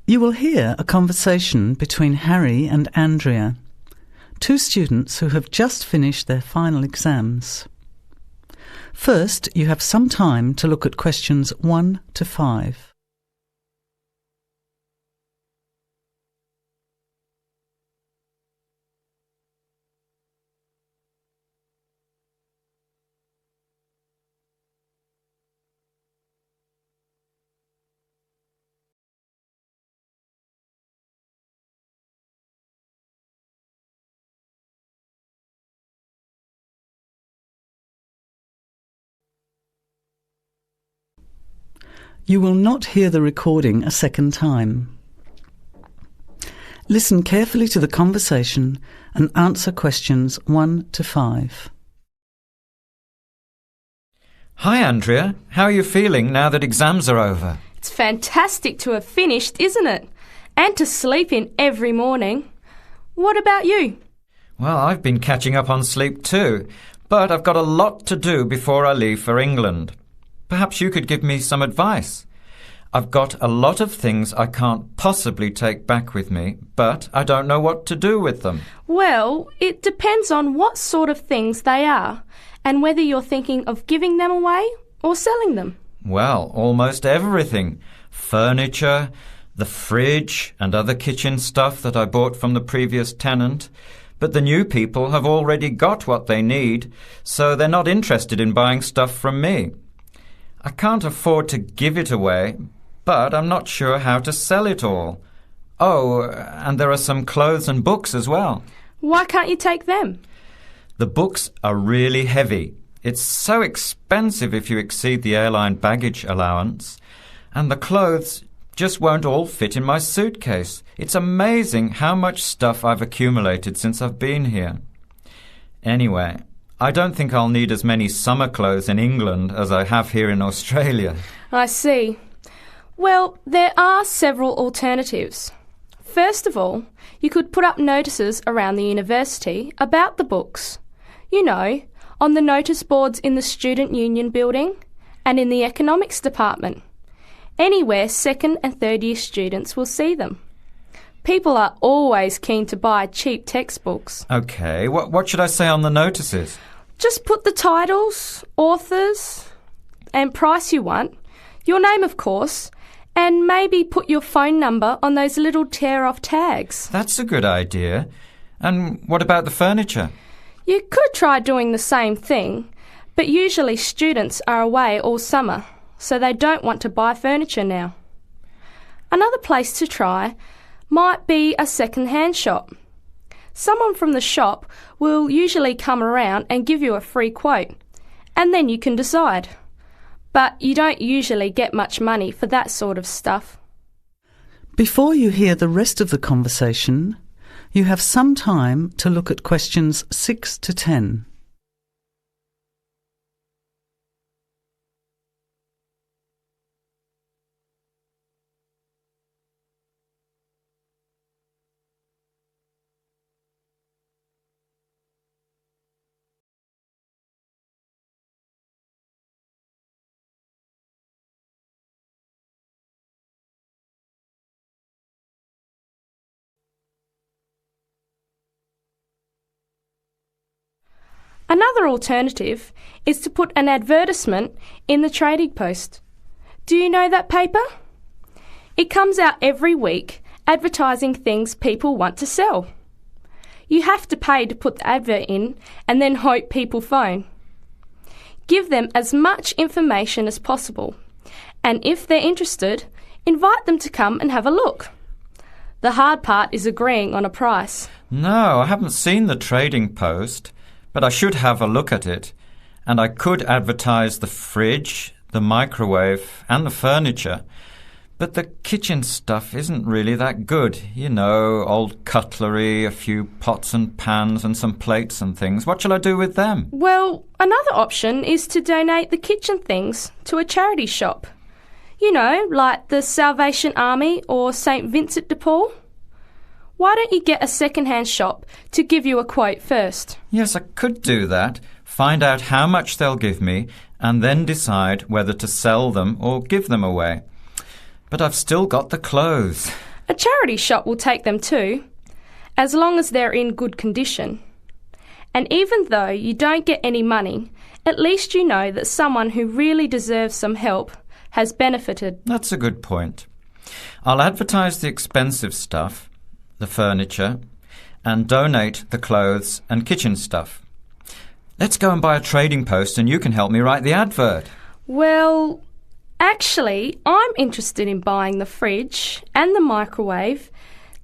You will hear a conversation between Harry and Andrea, two students who have just finished their final exams. First, you have some time to look at questions 1 to 5. You will not hear the recording a second time. Listen carefully to the conversation and answer questions 1 to 5. Hi, Andrea. How are you feeling now that exams are over? It's fantastic to have finished, isn't it? And to sleep in every morning. What about you? Well, I've been catching up on sleep too, but I've got a lot to do before I leave for England. Perhaps you could give me some advice. I've got a lot of things I can't possibly take back with me, but I don't know what to do with them. Well, it depends on what sort of things they are and whether you're thinking of giving them away or selling them. Well, almost everything. Furniture, the fridge and other kitchen stuff that I bought from the previous tenant. But the new people have already got what they need, so they're not interested in buying stuff from me. I can't afford to give it away, but I'm not sure how to sell it all. Oh, and there are some clothes and books as well. Why can't you take them? The books are really heavy. It's so expensive if you exceed the airline baggage allowance. And the clothes just won't all fit in my suitcase. It's amazing how much stuff I've accumulated since I've been here. Anyway, I don't think I'll need as many summer clothes in England as I have here in Australia. I see. Well, there are several alternatives. First of all, you could put up notices around the university about the books. You know, on the notice boards in the Student Union building and in the economics department. Anywhere second and third year students will see them. People are always keen to buy cheap textbooks. OK, what should I say on the notices? Just put the titles, authors and price you want, your name of course, and maybe put your phone number on those little tear-off tags. That's a good idea. And what about the furniture? You could try doing the same thing, but usually students are away all summer, so they don't want to buy furniture now. Another place to try might be a second-hand shop. Someone from the shop will usually come around and give you a free quote, and then you can decide. But you don't usually get much money for that sort of stuff. Before you hear the rest of the conversation, you have some time to look at questions 6 to 10. Another alternative is to put an advertisement in the Trading Post. Do you know that paper? It comes out every week advertising things people want to sell. You have to pay to put the advert in and then hope people phone. Give them as much information as possible, and if they're interested, invite them to come and have a look. The hard part is agreeing on a price. No, I haven't seen the Trading Post, but I should have a look at it. And I could advertise the fridge, the microwave and the furniture. But the kitchen stuff isn't really that good. You know, old cutlery, a few pots and pans and some plates and things. What shall I do with them? Well, another option is to donate the kitchen things to a charity shop. You know, like the Salvation Army or St. Vincent de Paul. Why don't you get a second-hand shop to give you a quote first? Yes, I could do that. Find out how much they'll give me and then decide whether to sell them or give them away. But I've still got the clothes. A charity shop will take them too, as long as they're in good condition. And even though you don't get any money, at least you know that someone who really deserves some help has benefited. That's a good point. I'll advertise the expensive stuff, the furniture, and donate the clothes and kitchen stuff. Let's go and buy a trading post and you can help me write the advert. Well, actually, I'm interested in buying the fridge and the microwave,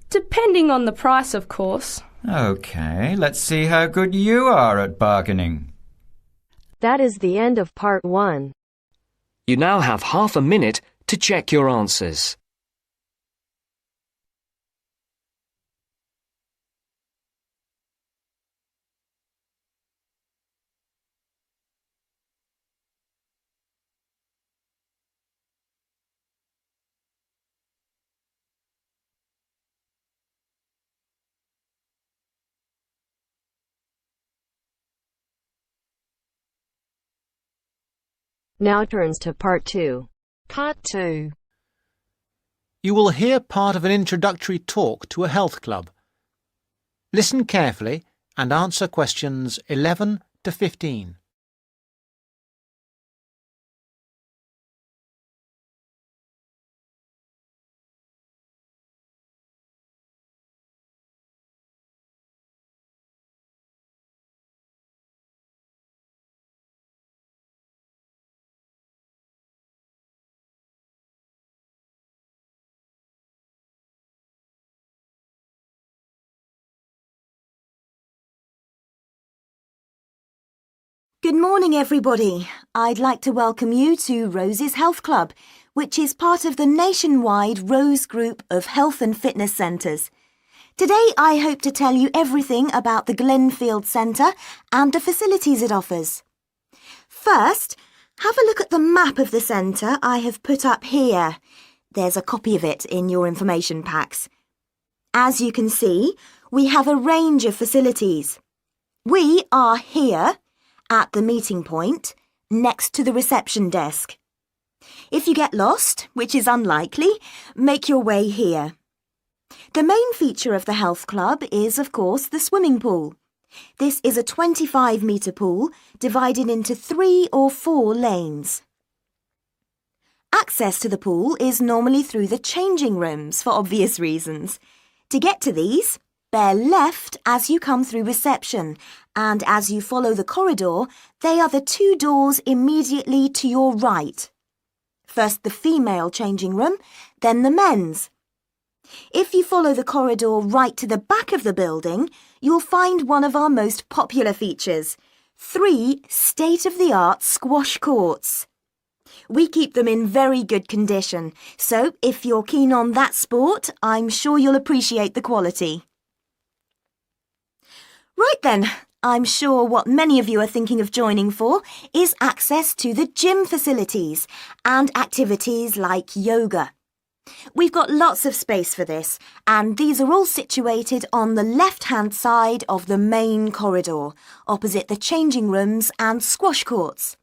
depending on the price, of course. OK, let's see how good you are at bargaining. That is the end of part 1. You now have half a minute to check your answers. Now turns to part 2. Part 2. You will hear part of an introductory talk to a health club. Listen carefully and answer questions 11 to 15. Good morning, everybody. I'd like to welcome you to Rose's Health Club, which is part of the nationwide Rose Group of Health and Fitness Centres. Today, I hope to tell you everything about the Glenfield Centre and the facilities it offers. First, have a look at the map of the centre I have put up here. There's a copy of it in your information packs. As you can see, we have a range of facilities. We are here at the meeting point, next to the reception desk. If you get lost, which is unlikely, make your way here. The main feature of the health club is, of course, the swimming pool. This is a 25-metre pool divided into 3 or 4 lanes. Access to the pool is normally through the changing rooms for obvious reasons. To get to these, bear left as you come through reception, and as you follow the corridor, they are the 2 doors immediately to your right. First the female changing room, then the men's. If you follow the corridor right to the back of the building, you'll find one of our most popular features, 3 state-of-the-art squash courts. We keep them in very good condition, so if you're keen on that sport, I'm sure you'll appreciate the quality. Right then, I'm sure what many of you are thinking of joining for is access to the gym facilities and activities like yoga. We've got lots of space for this, and these are all situated on the left-hand side of the main corridor, opposite the changing rooms and squash courts.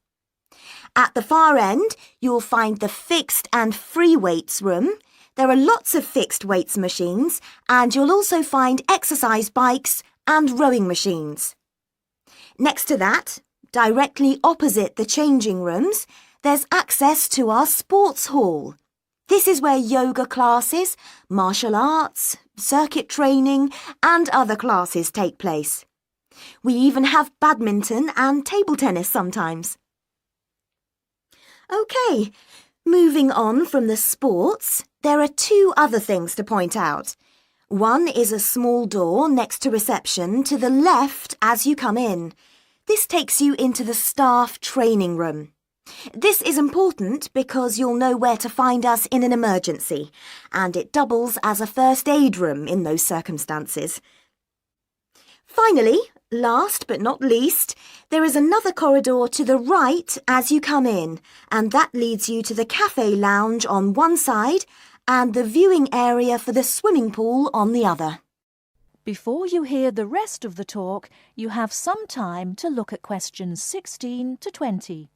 At the far end, you'll find the fixed and free weights room. There are lots of fixed weights machines, and you'll also find exercise bikes and rowing machines. Next to that, directly opposite the changing rooms, there's access to our sports hall. This is where yoga classes, martial arts, circuit training and other classes take place. We even have badminton and table tennis sometimes. OK, moving on from the sports, there are 2 other things to point out. One is a small door next to reception to the left as you come in. This takes you into the staff training room. This is important because you'll know where to find us in an emergency, and it doubles as a first aid room in those circumstances. Finally, last but not least, there is another corridor to the right as you come in, and that leads you to the cafe lounge on one side and the viewing area for the swimming pool on the other. Before you hear the rest of the talk, you have some time to look at questions 16 to 20.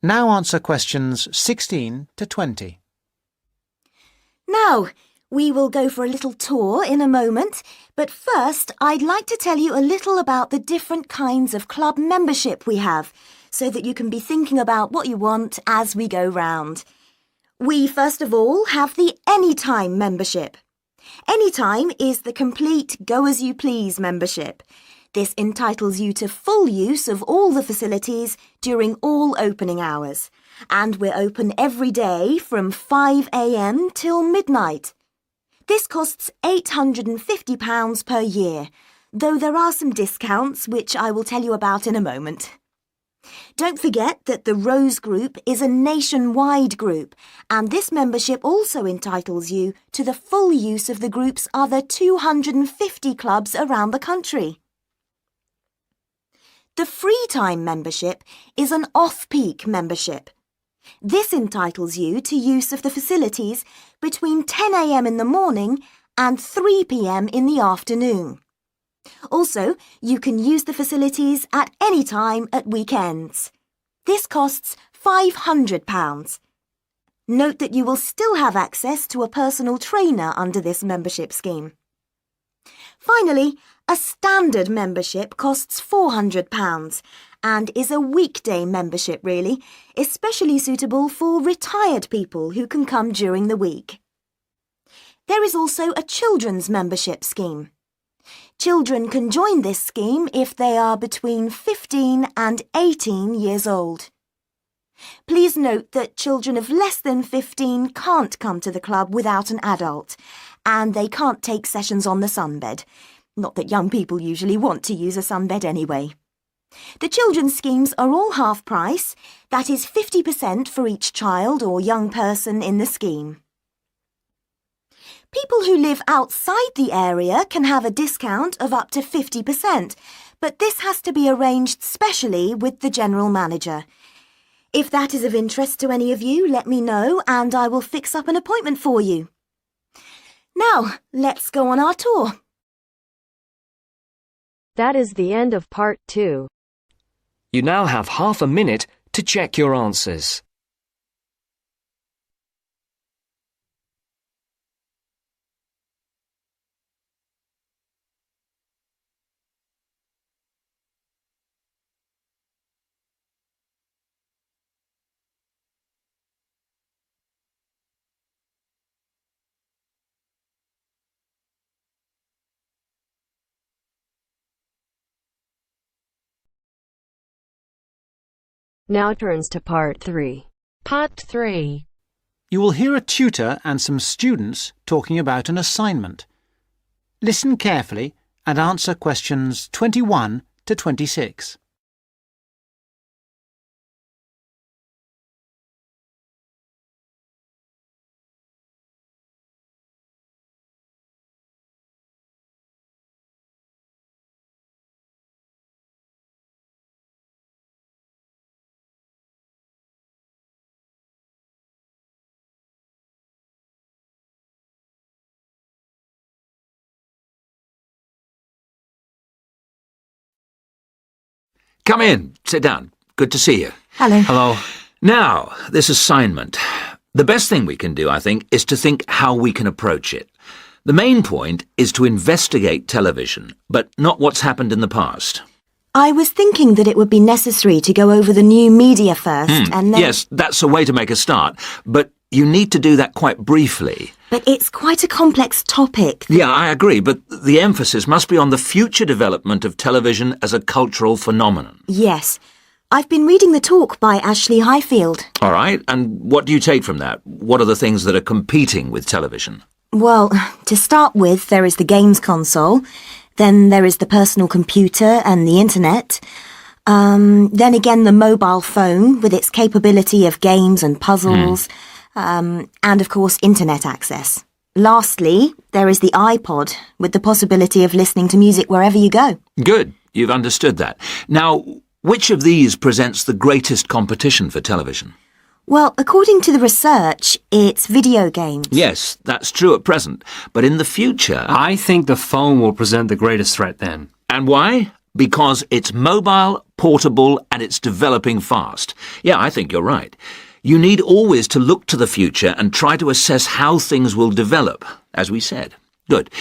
Now answer questions 16 to 20. Now, we will go for a little tour in a moment, but first I'd like to tell you a little about the different kinds of club membership we have, so that you can be thinking about what you want as we go round. We first of all have the Anytime membership. Anytime is the complete go-as-you-please membership. This entitles you to full use of all the facilities during all opening hours, and we're open every day from 5 a.m. till midnight. This costs £850 per year, though there are some discounts which I will tell you about in a moment. Don't forget that the Rose Group is a nationwide group, and this membership also entitles you to the full use of the group's other 250 clubs around the country. The Free Time membership is an off-peak membership. This entitles you to use of the facilities between 10 a.m. in the morning and 3 p.m. in the afternoon. Also, you can use the facilities at any time at weekends. This costs £500. Note that you will still have access to a personal trainer under this membership scheme. Finally, a standard membership costs £400 and is a weekday membership really, especially suitable for retired people who can come during the week. There is also a children's membership scheme. Children can join this scheme if they are between 15 and 18 years old. Please note that children of less than 15 can't come to the club without an adult, and they can't take sessions on the sunbed. Not that young people usually want to use a sunbed anyway. The children's schemes are all half price, that is 50% for each child or young person in the scheme. People who live outside the area can have a discount of up to 50%, but this has to be arranged specially with the general manager. If that is of interest to any of you, let me know and I will fix up an appointment for you. Now, let's go on our tour. That is the end of part 2. You now have half a minute to check your answers. Now turns to part 3. Part 3. You will hear a tutor and some students talking about an assignment. Listen carefully and answer questions 21 to 26. Come in. Sit down. Good to see you. Hello. Hello. Now, this assignment. The best thing we can do, I think, is to think how we can approach it. The main point is to investigate television, but not what's happened in the past. I was thinking that it would be necessary to go over the new media first and then... Yes, that's a way to make a start, but you need to do that quite briefly. But it's quite a complex topic. Yeah, I agree, but the emphasis must be on the future development of television as a cultural phenomenon. Yes. I've been reading the talk by Ashley Highfield. All right, and what do you take from that? What are the things that are competing with television? Well, to start with, there is the games console. Then there is the personal computer and the internet. Then again, the mobile phone with its capability of games and puzzles. And of course, internet access. Lastly, there is the iPod with the possibility of listening to music wherever you go. Good. You've understood that. Now, which of these presents the greatest competition for television? Well, according to the research, it's video games. Yes, that's true at present. But in the future... I think the phone will present the greatest threat then. And why? Because it's mobile, portable, and it's developing fast. Yeah, I think you're right. You need always to look to the future and try to assess how things will develop, as we said. Good.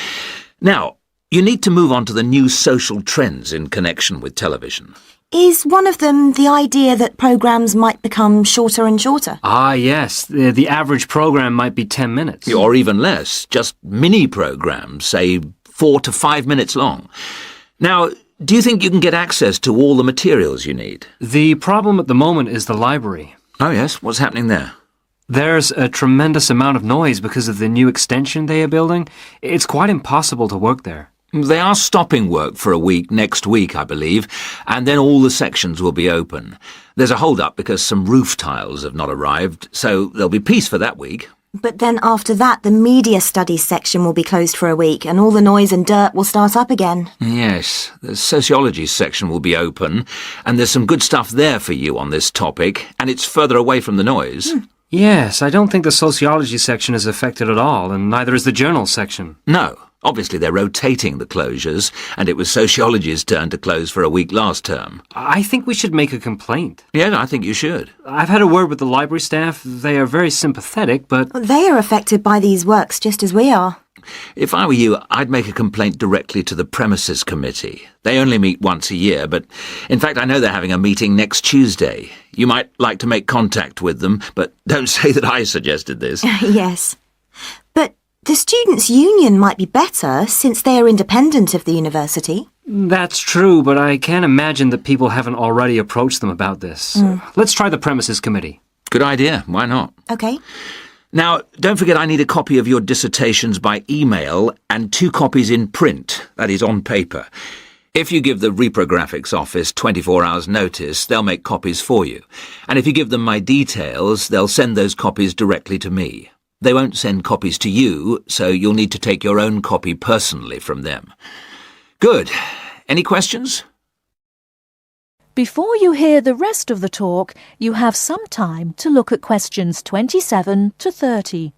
Now, you need to move on to the new social trends in connection with television. Is one of them the idea that programmes might become shorter and shorter? Ah, yes. The average programme might be 10 minutes. Or even less, just mini-programmes, say 4 to 5 minutes long. Now, do you think you can get access to all the materials you need? The problem at the moment is the library. Oh, yes? What's happening there? There's a tremendous amount of noise because of the new extension they are building. It's quite impossible to work there. They are stopping work for a week next week, I believe, and then all the sections will be open. There's a hold-up because some roof tiles have not arrived, so there'll be peace for that week. But then after that, the media studies section will be closed for a week and all the noise and dirt will start up again. Yes, the sociology section will be open, and there's some good stuff there for you on this topic, and it's further away from the noise. Yes, I don't think the sociology section is affected at all, and neither is the journal section. No. Obviously, they're rotating the closures, and it was sociology's turn to close for a week last term. I think we should make a complaint. Yeah, I think you should. I've had a word with the library staff. They are very sympathetic, but... They are affected by these works just as we are. If I were you, I'd make a complaint directly to the premises committee. They only meet once a year, but in fact, I know they're having a meeting next Tuesday. You might like to make contact with them, but don't say that I suggested this. Yes. But the Students' Union might be better since they are independent of the university. That's true, but I can't imagine that people haven't already approached them about this. Let's try the premises committee. Good idea. Why not? OK. Now, don't forget I need a copy of your dissertations by email and 2 copies in print, that is, on paper. If you give the reprographics office 24 hours notice, they'll make copies for you. And if you give them my details, they'll send those copies directly to me. They won't send copies to you, so you'll need to take your own copy personally from them. Good. Any questions? Before you hear the rest of the talk, you have some time to look at questions 27 to 30.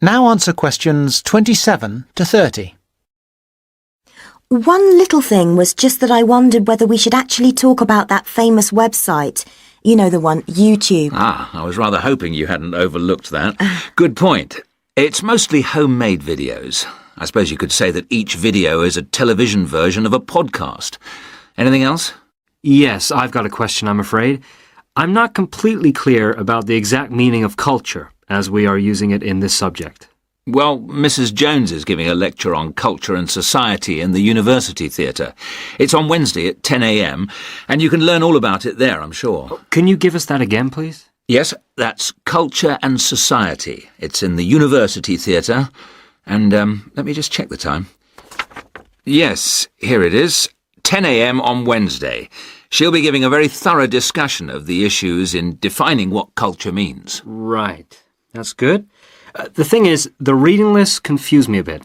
Now answer questions 27 to 30. One little thing was just that I wondered whether we should actually talk about that famous website. You know the one, YouTube. Ah, I was rather hoping you hadn't overlooked that. Good point. It's mostly homemade videos. I suppose you could say that each video is a television version of a podcast. Anything else? Yes, I've got a question, I'm afraid. I'm not completely clear about the exact meaning of culture, as we are using it in this subject. Well, Mrs. Jones is giving a lecture on culture and society in the University Theatre. It's on Wednesday at 10 a.m, and you can learn all about it there, I'm sure. Can you give us that again, please? Yes, that's Culture and Society. It's in the University Theatre. And, let me just check the time. Yes, here it is. 10 a.m. on Wednesday. She'll be giving a very thorough discussion of the issues in defining what culture means. Right. That's good. The thing is, the reading list confused me a bit.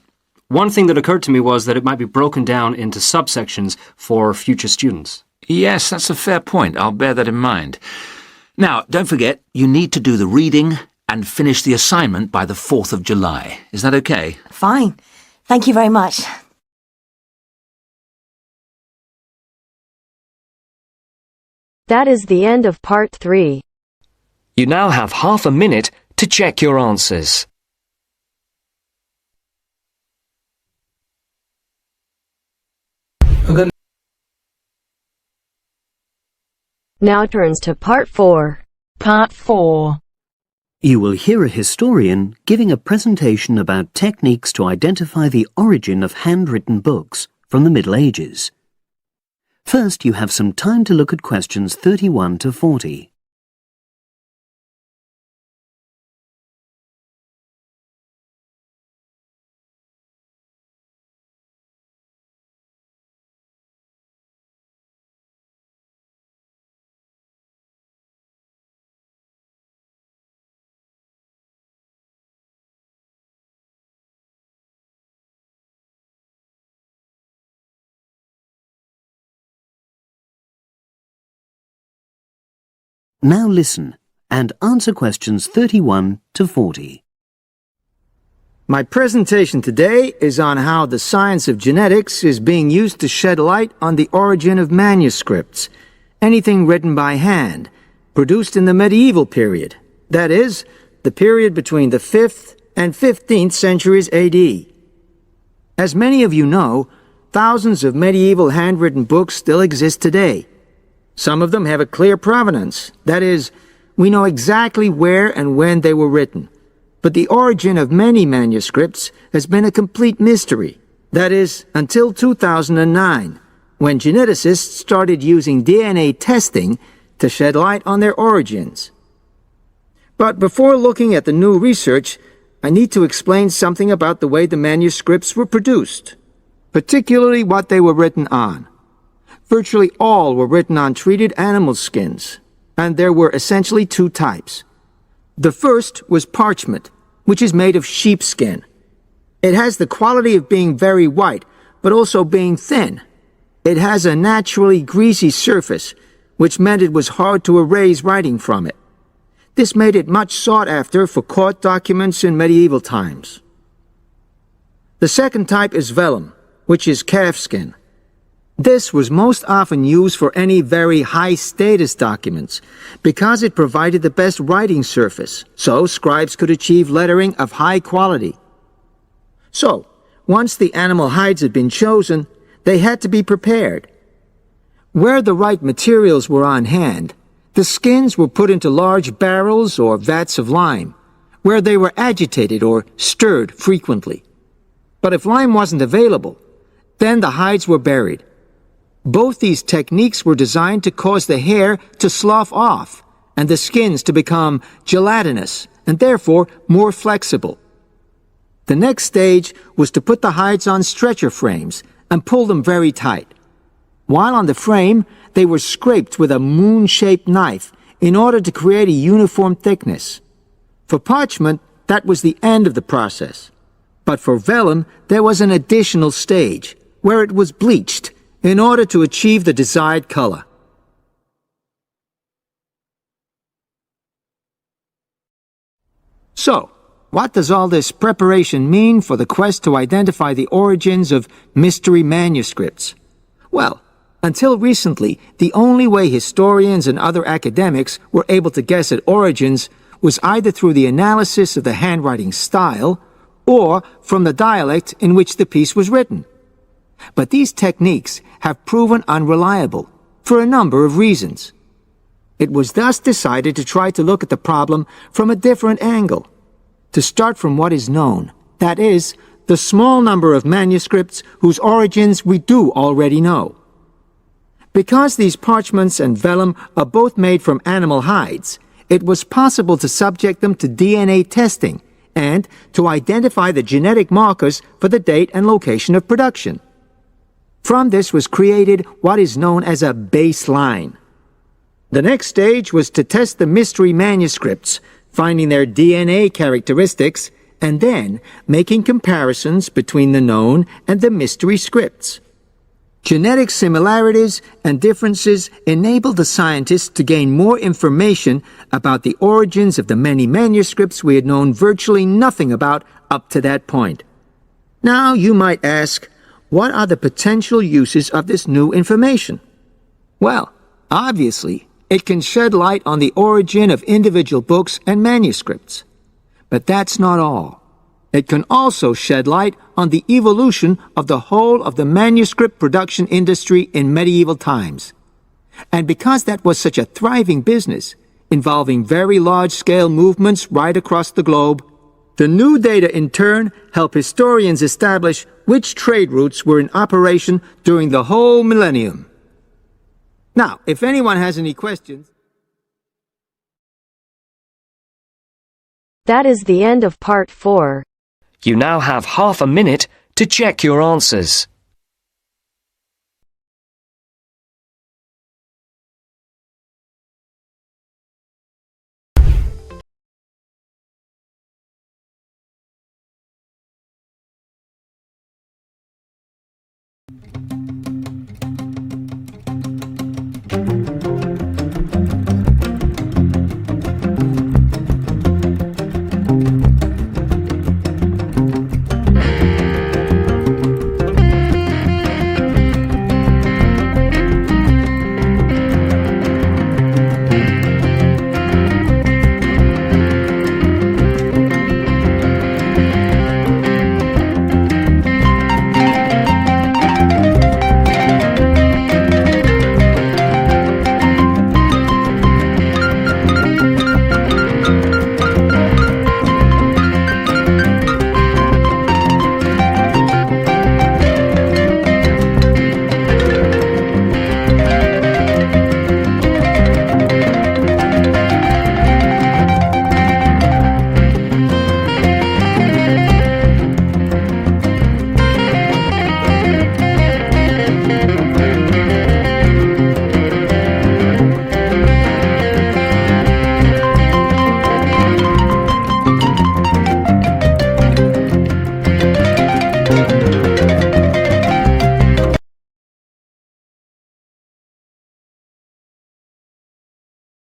One thing that occurred to me was that it might be broken down into subsections for future students. Yes, that's a fair point. I'll bear that in mind. Now, don't forget, you need to do the reading and finish the assignment by the 4th of July. Is that okay? Fine. Thank you very much. That is the end of part 3. You now have half a minute to check your answers. Now turns to part 4. Part 4. You will hear a historian giving a presentation about techniques to identify the origin of handwritten books from the Middle Ages. First, you have some time to look at questions 31 to 40. Now listen and answer questions 31 to 40. My presentation today is on how the science of genetics is being used to shed light on the origin of manuscripts, anything written by hand, produced in the medieval period, that is, the period between the 5th and 15th centuries AD. As many of you know, thousands of medieval handwritten books still exist today. Some of them have a clear provenance, that is, we know exactly where and when they were written. But the origin of many manuscripts has been a complete mystery, that is, until 2009, when geneticists started using DNA testing to shed light on their origins. But before looking at the new research, I need to explain something about the way the manuscripts were produced, particularly what they were written on. Virtually all were written on treated animal skins, and there were essentially two types. The first was parchment, which is made of sheepskin. It has the quality of being very white, but also being thin. It has a naturally greasy surface, which meant it was hard to erase writing from it. This made it much sought after for court documents in medieval times. The second type is vellum, which is calfskin. This was most often used for any very high-status documents because it provided the best writing surface, so scribes could achieve lettering of high quality. So, once the animal hides had been chosen, they had to be prepared. Where the right materials were on hand, the skins were put into large barrels or vats of lime, where they were agitated or stirred frequently. But if lime wasn't available, then the hides were buried. Both these techniques were designed to cause the hair to slough off and the skins to become gelatinous and therefore more flexible. The next stage was to put the hides on stretcher frames and pull them very tight. While on the frame, they were scraped with a moon-shaped knife in order to create a uniform thickness. For parchment, that was the end of the process. But for vellum, there was an additional stage, where it was bleached in order to achieve the desired color. So, what does all this preparation mean for the quest to identify the origins of mystery manuscripts? Well, until recently, the only way historians and other academics were able to guess at origins was either through the analysis of the handwriting style or from the dialect in which the piece was written. But these techniques have proven unreliable for a number of reasons. It was thus decided to try to look at the problem from a different angle, to start from what is known, that is, the small number of manuscripts whose origins we do already know. Because these parchments and vellum are both made from animal hides, it was possible to subject them to DNA testing and to identify the genetic markers for the date and location of production. From this was created what is known as a baseline. The next stage was to test the mystery manuscripts, finding their DNA characteristics, and then making comparisons between the known and the mystery scripts. Genetic similarities and differences enabled the scientists to gain more information about the origins of the many manuscripts we had known virtually nothing about up to that point. Now you might ask, what are the potential uses of this new information? Well, obviously, it can shed light on the origin of individual books and manuscripts. But that's not all. It can also shed light on the evolution of the whole of the manuscript production industry in medieval times. And because that was such a thriving business, involving very large-scale movements right across the globe, the new data in turn help historians establish which trade routes were in operation during the whole millennium. Now, if anyone has any questions... That is the end of part 4. You now have half a minute to check your answers.